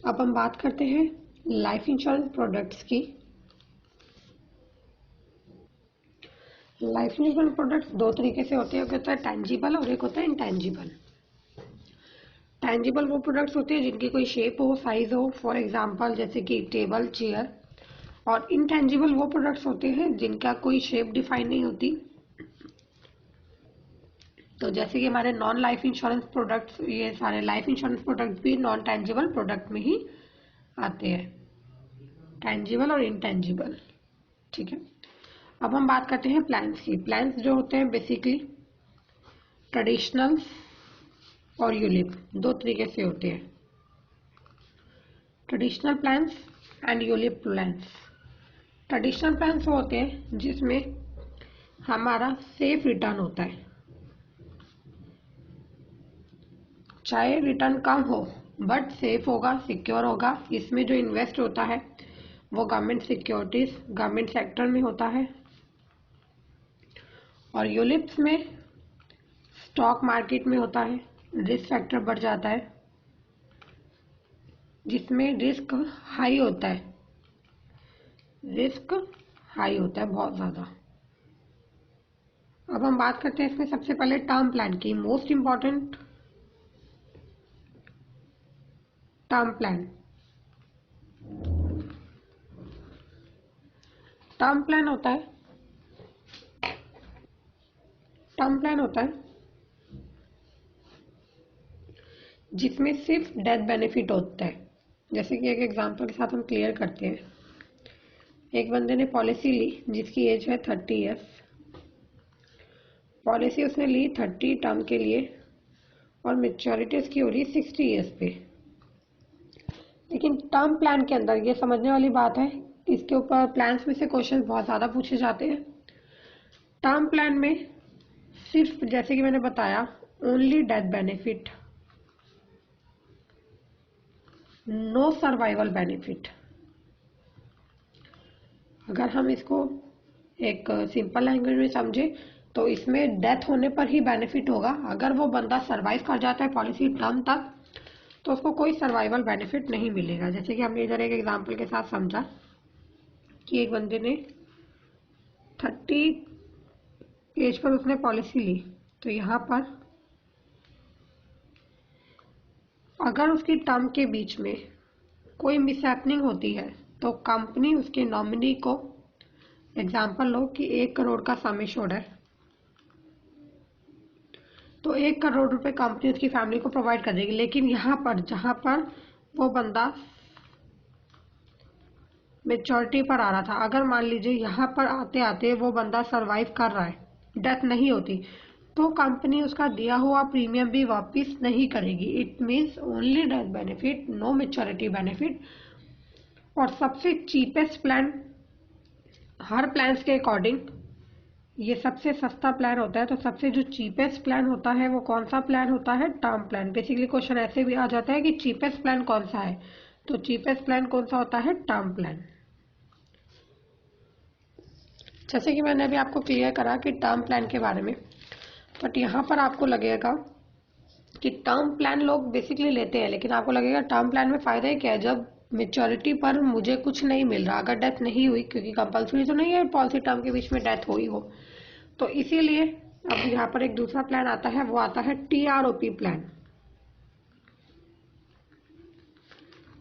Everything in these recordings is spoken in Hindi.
अब हम बात करते हैं लाइफ इंश्योरेंस प्रोडक्ट्स की। लाइफ इंश्योरेंस प्रोडक्ट्स दो तरीके से होते हैं, एक होता है टेंजिबल और एक होता है इंटेंजिबल। टेंजिबल वो प्रोडक्ट्स होते हैं जिनकी कोई शेप हो, साइज हो, फॉर एग्जांपल जैसे कि टेबल, चेयर। और इंटेंजिबल वो प्रोडक्ट्स होते हैं जिनका कोई शेप डिफाइन नहीं होती। तो जैसे कि हमारे नॉन लाइफ इंश्योरेंस प्रोडक्ट्स, ये सारे लाइफ इंश्योरेंस प्रोडक्ट भी नॉन टेंजिबल प्रोडक्ट में ही आते हैं, टेंजिबल और इंटेंजिबल। ठीक है, अब हम बात करते हैं प्लान्स की। प्लान्स जो होते हैं बेसिकली ट्रेडिशनल और यूलिप, दो तरीके से होते हैं, traditional plans and ULIP plans. Traditional plans वो होते हैं जिसमें हमारा सेफ रिटर्न होता है, चाहे रिटर्न कम हो बट सेफ होगा, सिक्योर होगा। इसमें जो इन्वेस्ट होता है वो गवर्नमेंट सिक्योरिटीज, गवर्नमेंट सेक्टर में होता है। और यूलिप्स में स्टॉक मार्केट में होता है, रिस्क फैक्टर बढ़ जाता है, जिसमें रिस्क हाई होता है, रिस्क हाई होता है बहुत ज़्यादा। अब हम बात करते हैं इसमें सबसे पहले टर्म प्लान की। Most important term plan. Term plan होता है, टर्म प्लान होता है जिसमें सिर्फ डेथ बेनिफिट होता है। जैसे कि एक एग्जांपल के साथ हम क्लियर करते हैं। एक बंदे ने पॉलिसी ली जिसकी एज है 30 ईयर्स। पॉलिसी उसने ली 30 टर्म के लिए और मेच्योरिटी उसकी हो रही 60 ईयर्स पे। लेकिन टर्म प्लान के अंदर ये समझने वाली बात है, इसके ऊपर प्लान्स में से क्वेश्चन बहुत ज़्यादा पूछे जाते हैं। टर्म प्लान में सिर्फ जैसे कि मैंने बताया only death benefit, no survival benefit. अगर हम इसको एक सिंपल लैंग्वेज में समझे तो इसमें डेथ होने पर ही बेनिफिट होगा। अगर वो बंदा सर्वाइव कर जाता है पॉलिसी टर्म तक तो उसको कोई सर्वाइवल बेनिफिट नहीं मिलेगा। जैसे कि हमने इधर एक एग्जांपल के साथ समझा कि एक बंदे ने 30 एज पर उसने पॉलिसी ली, तो यहाँ पर अगर उसकी टर्म के बीच में कोई मिसहैपनिंग होती है तो कंपनी उसके नॉमिनी को, एग्जांपल लो कि 1 करोड़ का सम एश्योर्ड है, तो 1 करोड़ रुपए कंपनी उसकी फैमिली को प्रोवाइड कर देगी। लेकिन यहाँ पर जहाँ पर वो बंदा मेच्योरिटी पर आ रहा था, अगर मान लीजिए यहाँ पर आते आते वो बंदा सरवाइव कर रहा है, डेथ नहीं होती, तो कंपनी उसका दिया हुआ प्रीमियम भी वापस नहीं करेगी। It means only death benefit, no maturity benefit. और सबसे चीपेस्ट प्लान, हर प्लान्स के अकॉर्डिंग ये सबसे सस्ता प्लान होता है, तो सबसे जो चीपेस्ट प्लान होता है वो कौन सा प्लान होता है? Term plan. बेसिकली क्वेश्चन ऐसे भी आ जाता है कि चीपेस्ट प्लान कौन सा है, तो चीपेस्ट प्लान कौन सा होता है? Term plan. जैसे कि मैंने अभी आपको क्लियर करा कि टर्म प्लान के बारे में, बट यहाँ पर आपको लगेगा कि टर्म प्लान लोग बेसिकली लेते हैं, लेकिन आपको लगेगा टर्म प्लान में फ़ायदा ही क्या है जब मेच्योरिटी पर मुझे कुछ नहीं मिल रहा, अगर डेथ नहीं हुई, क्योंकि कंपल्सरी तो नहीं है पॉलिसी टर्म के बीच में डेथ हुई हो। तो इसीलिए अब यहाँ पर एक दूसरा प्लान आता है, वो आता है TROP प्लान।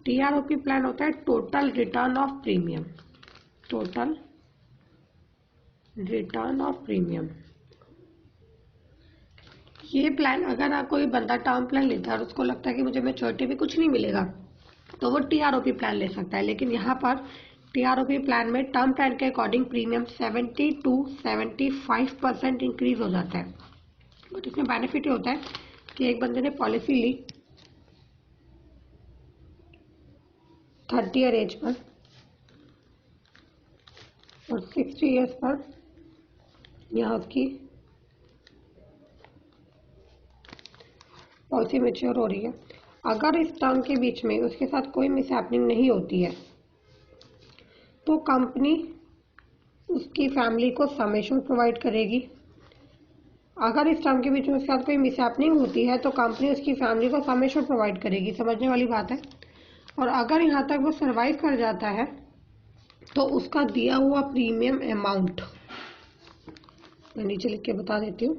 TROP प्लान होता है total return of premium, total return of premium. ये प्लान अगर कोई बंदा टर्म प्लान लेता है और उसको लगता है कि मुझे मेच्योरिटी में कुछ नहीं मिलेगा तो वो TROP प्लान ले सकता है। लेकिन यहाँ पर TROP प्लान में टर्म प्लान के अकॉर्डिंग प्रीमियम 70 to 75% इंक्रीज हो जाता है। बट इसमें बेनिफिट ये होता है कि एक बंदे ने पॉलिसी ली 30 ईयर एज पर और 60 ईयर्स पर यहाँ उसकी पॉलिसी मेच्योर हो रही है। अगर इस टर्म के बीच में उसके साथ कोई मिसहैपनिंग नहीं होती है तो कंपनी उसकी फैमिली को सम एश्योर्ड प्रोवाइड करेगी। अगर इस टर्म के बीच में उसके साथ कोई मिसहैपनिंग होती है तो कंपनी उसकी फैमिली को सम एश्योर्ड प्रोवाइड करेगी। समझने वाली बात है। और अगर यहाँ तक वो सरवाइव कर जाता है तो उसका दिया हुआ प्रीमियम अमाउंट, मैं नीचे लिख के बता देती हूँ,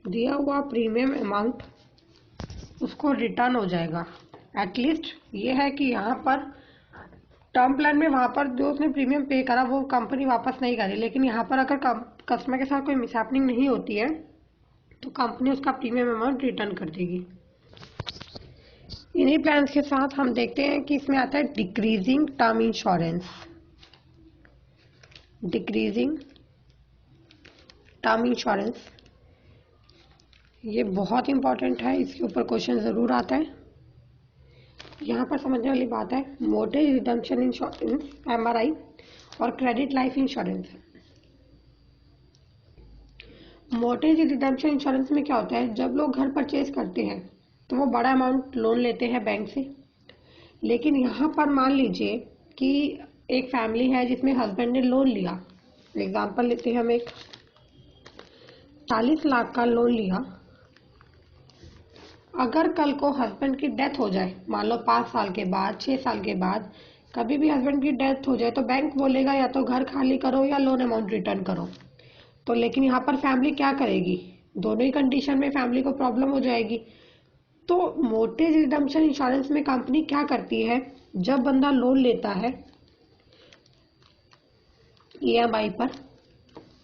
दिया हुआ प्रीमियम अमाउंट उसको रिटर्न हो जाएगा। एटलीस्ट ये है कि यहाँ पर टर्म प्लान में वहाँ पर जो उसने प्रीमियम पे करा वो कंपनी वापस नहीं करे, लेकिन यहाँ पर अगर कस्टमर के साथ कोई मिसहैपनिंग नहीं होती है तो कंपनी उसका प्रीमियम अमाउंट रिटर्न कर देगी। इन्हीं प्लान्स के साथ हम देखते हैं कि इसमें आता है decreasing term insurance. Decreasing term insurance ये बहुत इंपॉर्टेंट है, इसके ऊपर क्वेश्चन ज़रूर आता है। यहाँ पर समझने वाली बात है मोर्टेज रिडम्पशन इंश्योरेंस MRI और credit life insurance. मोर्टेज redemption insurance में क्या होता है, जब लोग घर परचेज करते हैं तो वो बड़ा अमाउंट लोन लेते हैं बैंक से, लेकिन यहाँ पर मान लीजिए कि एक फैमिली है जिसमें हस्बैंड ने लोन लिया, एग्जांपल लेते हैं हम, एक 40 लाख का लोन लिया। अगर कल को हस्बैंड की डेथ हो जाए, मान लो 5 साल के बाद, 6 साल के बाद कभी भी हस्बैंड की डेथ हो जाए तो बैंक बोलेगा या तो घर खाली करो या लोन अमाउंट रिटर्न करो। तो लेकिन यहाँ पर फैमिली क्या करेगी, दोनों ही कंडीशन में फैमिली को प्रॉब्लम हो जाएगी। तो मोर्टेज रिडम्पशन इंश्योरेंस में कंपनी क्या करती है, जब बंदा लोन लेता है EMI पर,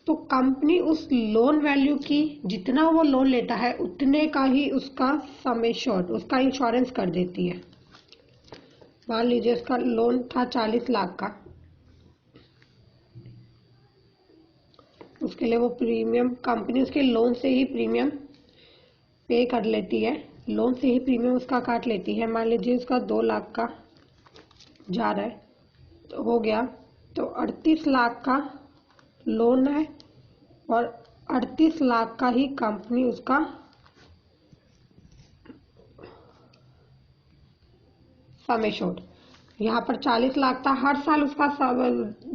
तो कंपनी उस लोन वैल्यू की, जितना वो लोन लेता है उतने का ही उसका सम एश्योर्ड, उसका इंश्योरेंस कर देती है। मान लीजिए उसका लोन था 40 लाख का, उसके लिए वो प्रीमियम कंपनी उसके लोन से ही प्रीमियम पे कर लेती है, लोन से ही प्रीमियम उसका काट लेती है। मान लीजिए उसका 2 लाख का जा रहा है तो हो गया, तो 38 लाख का लोन है और 38 लाख का ही कंपनी उसका सम एश्योर्ड। यहाँ पर 40 लाख था, हर साल उसका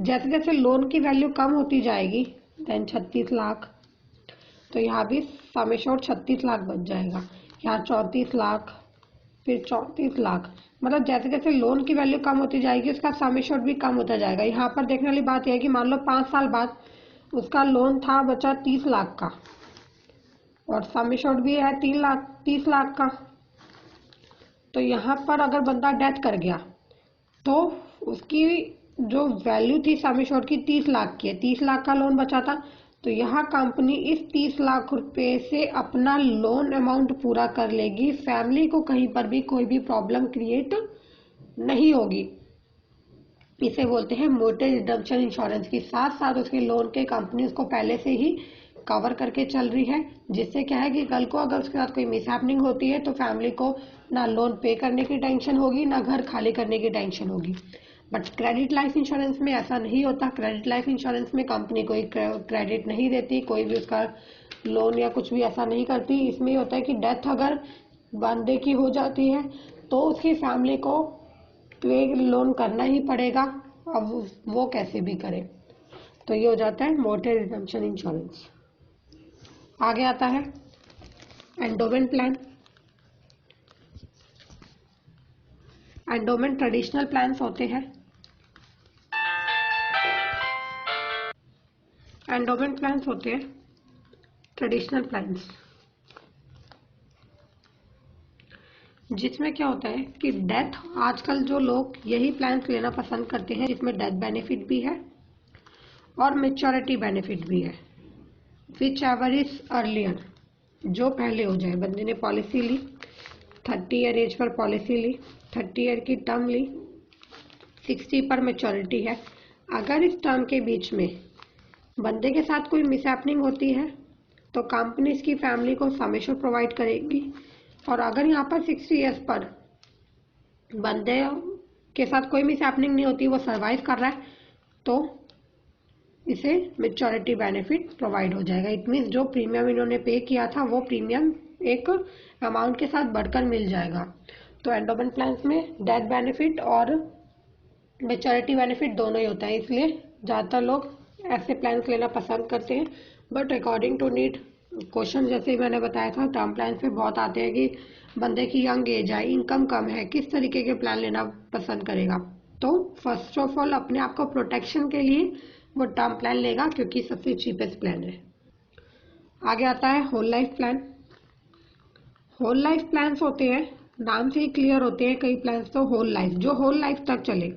जैसे जैसे लोन की वैल्यू कम होती जाएगी देन 36 लाख, तो यहाँ भी सम एश्योर्ड 36 लाख बच जाएगा। यहाँ 34 लाख, फिर 34 लाख, मतलब जैसे जैसे लोन की वैल्यू कम होती जाएगी उसका सम एश्योर्ड भी कम होता जाएगा। यहाँ पर देखने वाली बात यह है कि मान लो 5 साल बाद उसका लोन था बचा 30 लाख का और सम एश्योर्ड भी है 30 लाख का। तो यहाँ पर अगर बंदा डेथ कर गया तो उसकी जो वैल्यू थी सम एश्योर्ड की 30 लाख की है, 30 लाख का लोन बचा था, तो यहाँ कंपनी इस 30 लाख रुपए से अपना लोन अमाउंट पूरा कर लेगी, फैमिली को कहीं पर भी कोई भी प्रॉब्लम क्रिएट नहीं होगी। इसे बोलते हैं मोर्टेज रिडम्पशन इंश्योरेंस। की साथ साथ उसके लोन के कंपनी उसको पहले से ही कवर करके चल रही है, जिससे क्या है कि कल को अगर उसके साथ कोई मिसहैपनिंग होती है तो फैमिली को ना लोन पे करने की टेंशन होगी ना घर खाली करने की टेंशन होगी। बट क्रेडिट लाइफ इंश्योरेंस में ऐसा नहीं होता। क्रेडिट लाइफ इंश्योरेंस में कंपनी कोई क्रेडिट नहीं देती, कोई भी उसका लोन या कुछ भी ऐसा नहीं करती। इसमें होता है कि डेथ अगर बंदे की हो जाती है तो उसकी फैमिली को पे लोन करना ही पड़ेगा, अब वो कैसे भी करे। तो ये हो जाता है मोर्टेज रिडम्पशन इंश्योरेंस। आगे आता है endowment plan. Endowment traditional plans होते हैं। एंडोमेंट प्लान्स होते हैं ट्रेडिशनल प्लान्स, जिसमें क्या होता है कि डेथ, आजकल जो लोग यही प्लान्स लेना पसंद करते हैं जिसमें डेथ बेनिफिट भी है और मैच्योरिटी बेनिफिट भी है। विच एवर इज अर्लियर, जो पहले हो जाए। बंदे ने पॉलिसी ली, 30 ईयर एज पर पॉलिसी ली, 30 ईयर की टर्म ली, 60 पर मैच्योरिटी है। अगर इस टर्म के बीच में बंदे के साथ कोई मिसहैपनिंग होती है तो कंपनी इसकी फैमिली को सम एश्योर्ड प्रोवाइड करेगी। और अगर यहाँ पर 60 ईयर्स पर बंदे के साथ कोई मिसहैपनिंग नहीं होती, वो सर्वाइव कर रहा है, तो इसे मैच्योरिटी बेनिफिट प्रोवाइड हो जाएगा। इट मीन्स जो प्रीमियम इन्होंने पे किया था वो प्रीमियम एक अमाउंट के साथ बढ़कर मिल जाएगा। तो एंडोमेंट प्लान्स में डेथ बेनिफिट और मैच्योरिटी बेनिफिट दोनों ही होता है, इसलिए ज़्यादातर लोग ऐसे प्लान्स लेना पसंद करते हैं। But according to need question जैसे मैंने बताया था टर्म प्लान पे बहुत आते हैं कि बंदे की यंग एज है, इनकम कम है, किस तरीके के प्लान लेना पसंद करेगा। तो फर्स्ट ऑफ ऑल अपने आप को प्रोटेक्शन के लिए वो टर्म प्लान लेगा क्योंकि सबसे चीपेस्ट प्लान है। आगे आता है whole life plan. Whole life plans होते हैं, नाम से ही क्लियर होते हैं कई प्लान्स, तो होल लाइफ जो होल लाइफ तक चले,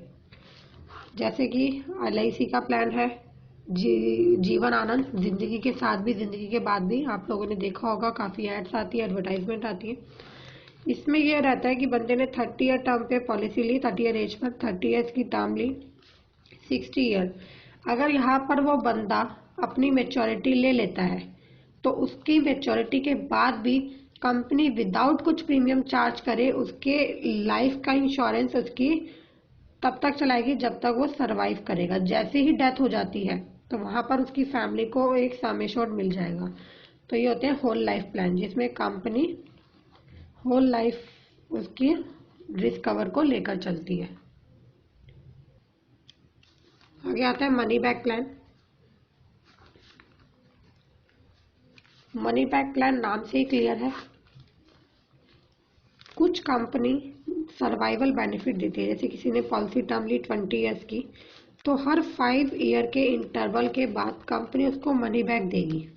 जैसे कि LIC का प्लान है जीवन आनंद, जिंदगी के साथ भी जिंदगी के बाद भी। आप लोगों ने देखा होगा काफ़ी एड्स आती है, एडवर्टाइजमेंट आती है। इसमें यह रहता है कि बंदे ने 30 ईयर टर्म पे पॉलिसी ली, 30 ईयर एज पर 30 ईयर्स की टर्म ली, 60 ईयर। अगर यहाँ पर वो बंदा अपनी मेच्योरिटी ले लेता है तो उसकी मेच्योरिटी के बाद भी कंपनी विदाउट कुछ प्रीमियम चार्ज करे उसके लाइफ का इंश्योरेंस उसकी तब तक चलाएगी जब तक वो सरवाइव करेगा। जैसे ही डेथ हो जाती है तो वहां पर उसकी फैमिली को एक सम एश्योर्ड मिल जाएगा। तो ये होते हैं होल लाइफ प्लान, जिसमें कंपनी होल लाइफ उसकी रिस्क कवर को लेकर चलती है। आगे आता है money back plan. Money back plan नाम से ही क्लियर है, कुछ कंपनी सर्वाइवल बेनिफिट देती है। जैसे किसी ने पॉलिसी टर्म ली 20 ईयर्स की, तो हर 5 ईयर के इंटरवल के बाद कंपनी उसको मनी बैक देगी।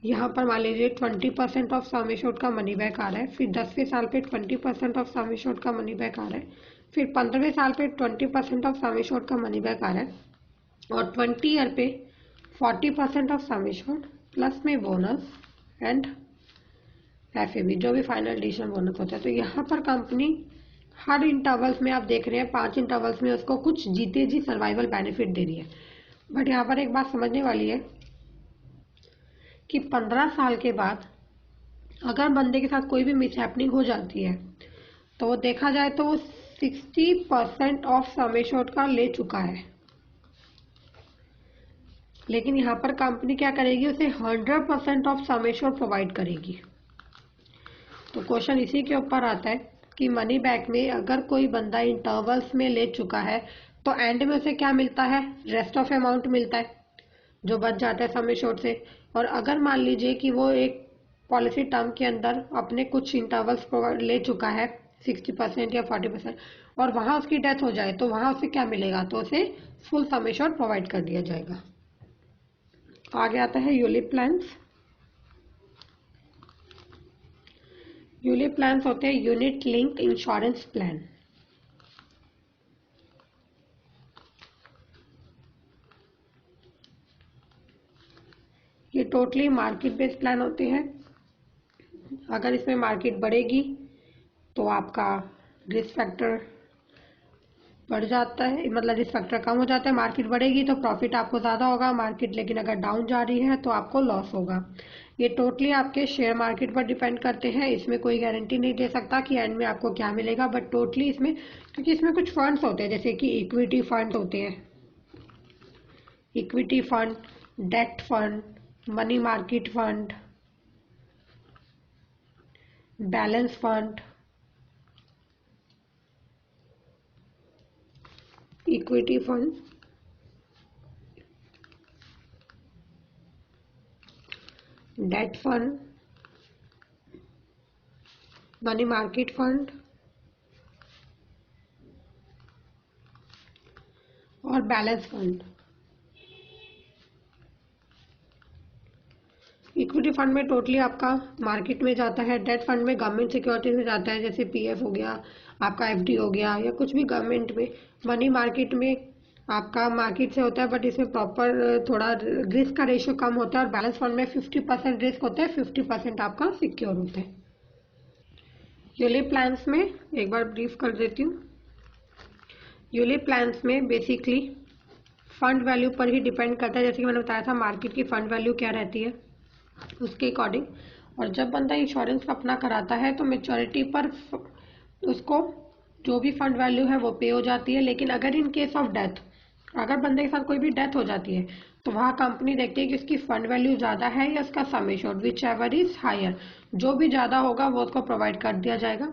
यहाँ पर मान लीजिए 20% ऑफ सम एश्योर्ड का मनी बैक आ रहा है, फिर 10वें साल पे 20% ऑफ सम एश्योर्ड का मनी बैक आ रहा है, फिर 15वें साल पे 20% ऑफ सम एश्योर्ड का मनी बैक आ रहा है, और 20 ईयर पे 40% ऑफ सम एश्योर्ड प्लस में बोनस एंड FAB जो भी फाइनल डिसीजन बोनस होता है। तो यहाँ पर कंपनी हर इंटरवल्स में आप देख रहे हैं 5 इंटरवल्स में उसको कुछ जीते जी सर्वाइवल बेनिफिट दे रही है। बट यहाँ पर एक बात समझने वाली है कि 15 साल के बाद अगर बंदे के साथ कोई भी मिसहैपनिंग हो जाती है तो वो देखा जाए तो वो 60% ऑफ सम एश्योर्ड का ले चुका है, लेकिन यहाँ पर कंपनी क्या करेगी, उसे 100% ऑफ सम एश्योर्ड प्रोवाइड करेगी। तो क्वेश्चन इसी के ऊपर आता है कि मनी बैक में अगर कोई बंदा इंटरवल्स में ले चुका है तो एंड में उसे क्या मिलता है, रेस्ट ऑफ अमाउंट मिलता है जो बच जाता है सम एश्योर्ड से। और अगर मान लीजिए कि वो एक पॉलिसी टर्म के अंदर अपने कुछ इंटरवल्स ले चुका है 60% या 40%, और वहां उसकी डेथ हो जाए तो वहां उसे क्या मिलेगा, तो उसे फुल सम एश्योर्ड प्रोवाइड कर दिया जाएगा। आगे आता है यूलिप प्लान्स। यूलिप प्लान्स होते हैं यूनिट लिंक इंश्योरेंस प्लान। ये टोटली मार्केट बेस्ड प्लान होते हैं। अगर इसमें मार्केट बढ़ेगी तो आपका रिस्क फैक्टर बढ़ जाता है, मतलब रिस्क फैक्टर कम हो जाता है। मार्केट बढ़ेगी तो प्रॉफिट आपको ज़्यादा होगा, मार्केट लेकिन अगर डाउन जा रही है तो आपको लॉस होगा। ये टोटली आपके शेयर मार्केट पर डिपेंड करते हैं। इसमें कोई गारंटी नहीं दे सकता कि एंड में आपको क्या मिलेगा, बट टोटली इसमें, क्योंकि इसमें कुछ फंड्स होते हैं जैसे कि इक्विटी फंड होते हैं, equity fund, debt fund, money market fund, balance fund, equity fund, debt fund, money market fund और बैलेंस फंड। इक्विटी फंड में टोटली आपका मार्केट में जाता है, डेट फंड में गवर्नमेंट सिक्योरिटीज में जाता है जैसे PF हो गया, आपका FD हो गया या कुछ भी गवर्नमेंट में। मनी मार्केट में आपका मार्केट से होता है बट इसमें प्रॉपर थोड़ा रिस्क का रेशियो कम होता है, और बैलेंस फंड में 50% रिस्क होता है, 50% आपका सिक्योर होता है। यूलिप प्लान्स में एक बार ब्रीफ कर देती हूँ। यूलिप प्लान्स में बेसिकली फंड वैल्यू पर ही डिपेंड करता है, जैसे कि मैंने बताया था मार्केट की फंड वैल्यू क्या रहती है उसके अकॉर्डिंग। और जब बंदा इंश्योरेंस अपना कराता है तो मेच्योरिटी पर उसको जो भी फंड वैल्यू है वो पे हो जाती है। लेकिन अगर इन केस ऑफ डेथ, अगर बंदे के साथ कोई भी डेथ हो जाती है तो वहाँ कंपनी देखती है कि उसकी फंड वैल्यू ज़्यादा है या उसका sum assured, whichever is higher, जो भी ज़्यादा होगा वो उसको प्रोवाइड कर दिया जाएगा।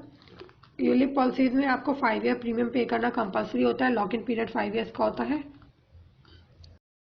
यूलिप पॉलिसीज में आपको 5 ईयर प्रीमियम पे करना कंपलसरी होता है, लॉक इन पीरियड 5 ईयर्स का होता है।